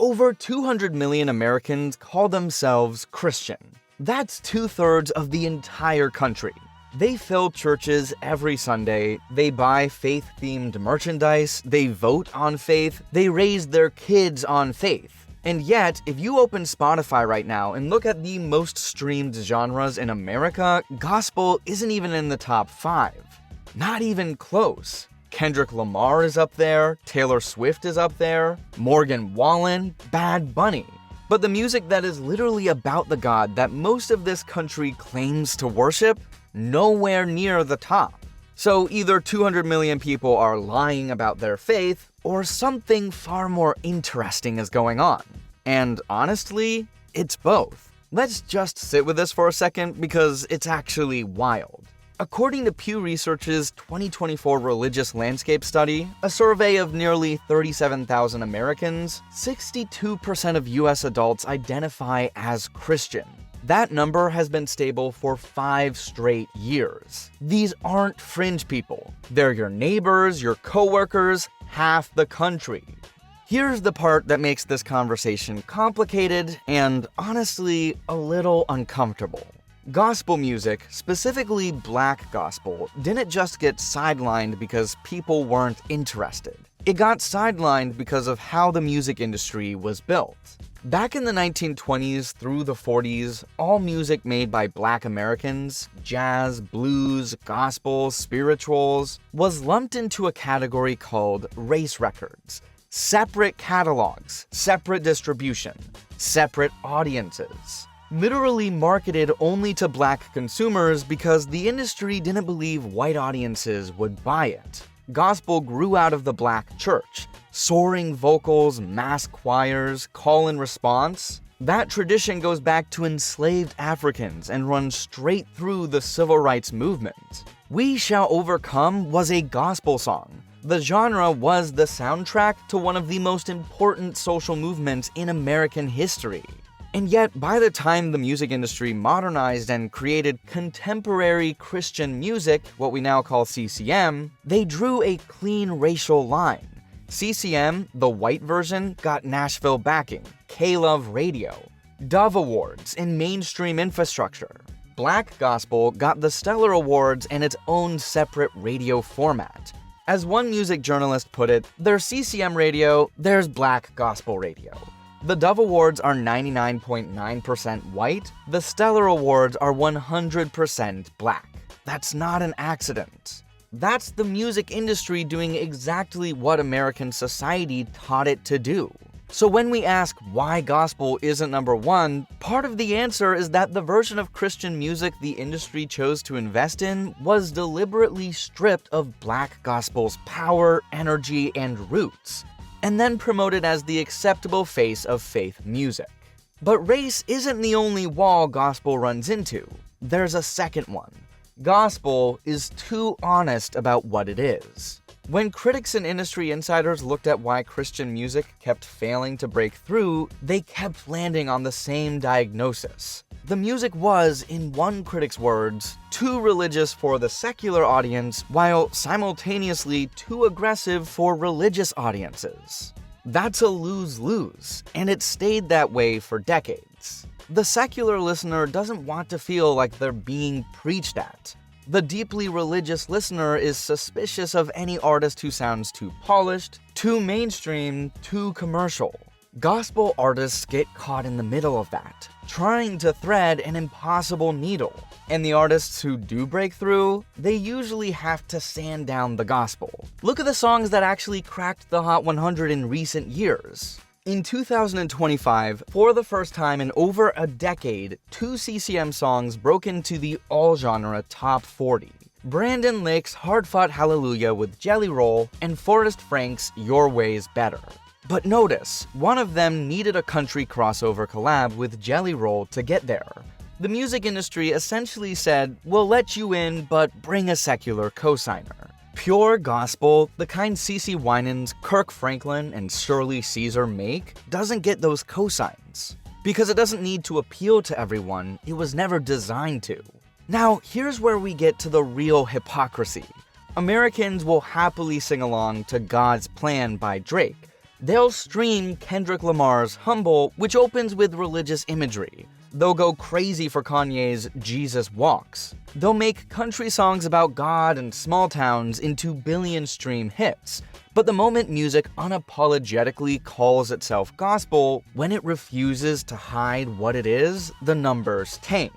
Over 200 million Americans call themselves Christian. That's 2/3 of the entire country. They fill churches every Sunday, they buy faith-themed merchandise, they vote on faith, they raise their kids on faith. And yet, if you open Spotify right now and look at the most streamed genres in America, gospel isn't even in the top 5. Not even close. Kendrick Lamar is up there, Taylor Swift is up there, Morgan Wallen, Bad Bunny. But the music that is literally about the God that most of this country claims to worship, nowhere near the top. So either 200 million people are lying about their faith, or something far more interesting is going on. And honestly, it's both. Let's just sit with this for a second because it's actually wild. According to Pew Research's 2024 Religious Landscape Study, a survey of nearly 37,000 Americans, 62% of US adults identify as Christian. That number has been stable for 5 straight years. These aren't fringe people. They're your neighbors, your coworkers, half the country. Here's the part that makes this conversation complicated and, honestly, a little uncomfortable. Gospel music, specifically black gospel, didn't just get sidelined because people weren't interested. It got sidelined because of how the music industry was built. Back in the 1920s through the 40s, all music made by black Americans, jazz, blues, gospel, spirituals, was lumped into a category called race records. Separate catalogs, separate distribution, separate audiences. Literally marketed only to black consumers because the industry didn't believe white audiences would buy it. Gospel grew out of the black church. Soaring vocals, mass choirs, call and response. That tradition goes back to enslaved Africans and runs straight through the civil rights movement. We Shall Overcome was a gospel song. The genre was the soundtrack to one of the most important social movements in American history. And yet, by the time the music industry modernized and created contemporary Christian music, what we now call CCM, they drew a clean racial line. CCM, the white version, got Nashville backing, K-Love Radio, Dove Awards, and mainstream infrastructure. Black gospel got the Stellar Awards and its own separate radio format. As one music journalist put it, there's CCM radio, there's black gospel radio. The Dove Awards are 99.9% white, the Stellar Awards are 100% black. That's not an accident. That's the music industry doing exactly what American society taught it to do. So when we ask why gospel isn't number 1, part of the answer is that the version of Christian music the industry chose to invest in was deliberately stripped of black gospel's power, energy, and roots, and then promoted as the acceptable face of faith music. But race isn't the only wall gospel runs into. There's a second one. Gospel is too honest about what it is. When critics and industry insiders looked at why Christian music kept failing to break through, they kept landing on the same diagnosis. The music was, in one critic's words, too religious for the secular audience, while simultaneously too aggressive for religious audiences. That's a lose-lose, and it stayed that way for decades. The secular listener doesn't want to feel like they're being preached at. The deeply religious listener is suspicious of any artist who sounds too polished, too mainstream, too commercial. Gospel artists get caught in the middle of that, trying to thread an impossible needle. And the artists who do break through, they usually have to sand down the gospel. Look at the songs that actually cracked the Hot 100 in recent years. In 2025, for the first time in over a decade, 2 CCM songs broke into the all-genre top 40. Brandon Lake's Hard Fought Hallelujah with Jelly Roll, and Forrest Frank's Your Way's Better. But notice, one of them needed a country crossover collab with Jelly Roll to get there. The music industry essentially said, we'll let you in, but bring a secular cosigner. Pure gospel, the kind CeCe Winans, Kirk Franklin, and Shirley Caesar make, doesn't get those cosigns. Because it doesn't need to appeal to everyone, it was never designed to. Now, here's where we get to the real hypocrisy. Americans will happily sing along to God's Plan by Drake, They'll stream Kendrick Lamar's Humble, which opens with religious imagery. They'll go crazy for Kanye's Jesus Walks. They'll make country songs about God and small towns into billion-stream hits. But the moment music unapologetically calls itself gospel, when it refuses to hide what it is, the numbers tank.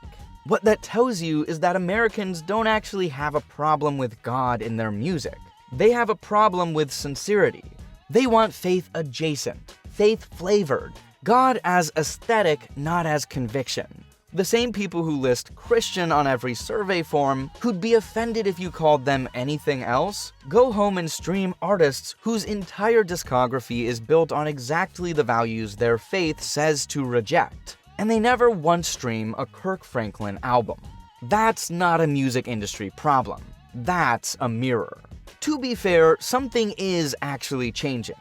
What that tells you is that Americans don't actually have a problem with God in their music. They have a problem with sincerity. They want faith adjacent, faith flavored, God as aesthetic, not as conviction. The same people who list Christian on every survey form, who'd be offended if you called them anything else, go home and stream artists whose entire discography is built on exactly the values their faith says to reject. And they never once stream a Kirk Franklin album. That's not a music industry problem. That's a mirror. To be fair, something is actually changing.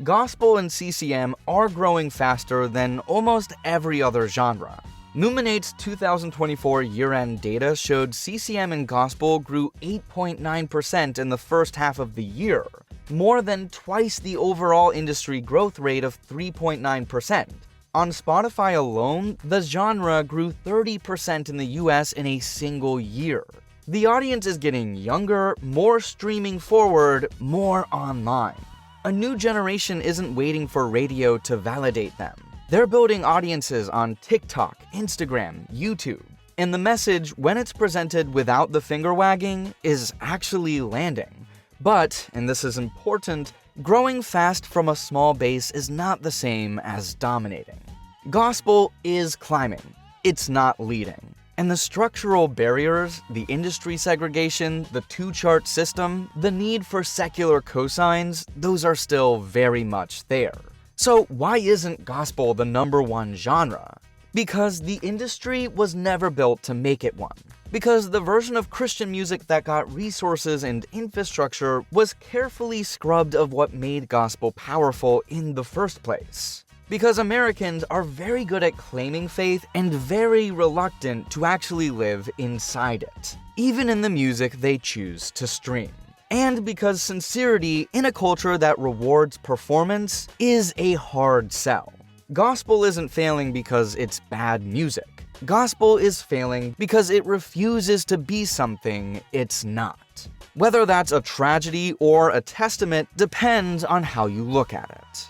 Gospel and CCM are growing faster than almost every other genre. Numinate's 2024 year-end data showed CCM and gospel grew 8.9% in the first half of the year, more than twice the overall industry growth rate of 3.9%. On Spotify alone, the genre grew 30% in the US in a single year. The audience is getting younger, more streaming forward, more online. A new generation isn't waiting for radio to validate them. They're building audiences on TikTok, Instagram, YouTube. And the message, when it's presented without the finger wagging, is actually landing. But, and this is important, growing fast from a small base is not the same as dominating. Gospel is climbing. It's not leading. And the structural barriers, the industry segregation, the two-chart system, the need for secular cosigns, those are still very much there. So why isn't gospel the #1 genre? Because the industry was never built to make it one. Because the version of Christian music that got resources and infrastructure was carefully scrubbed of what made gospel powerful in the first place. Because Americans are very good at claiming faith and very reluctant to actually live inside it, even in the music they choose to stream. And because sincerity in a culture that rewards performance is a hard sell. Gospel isn't failing because it's bad music. Gospel is failing because it refuses to be something it's not. Whether that's a tragedy or a testament depends on how you look at it.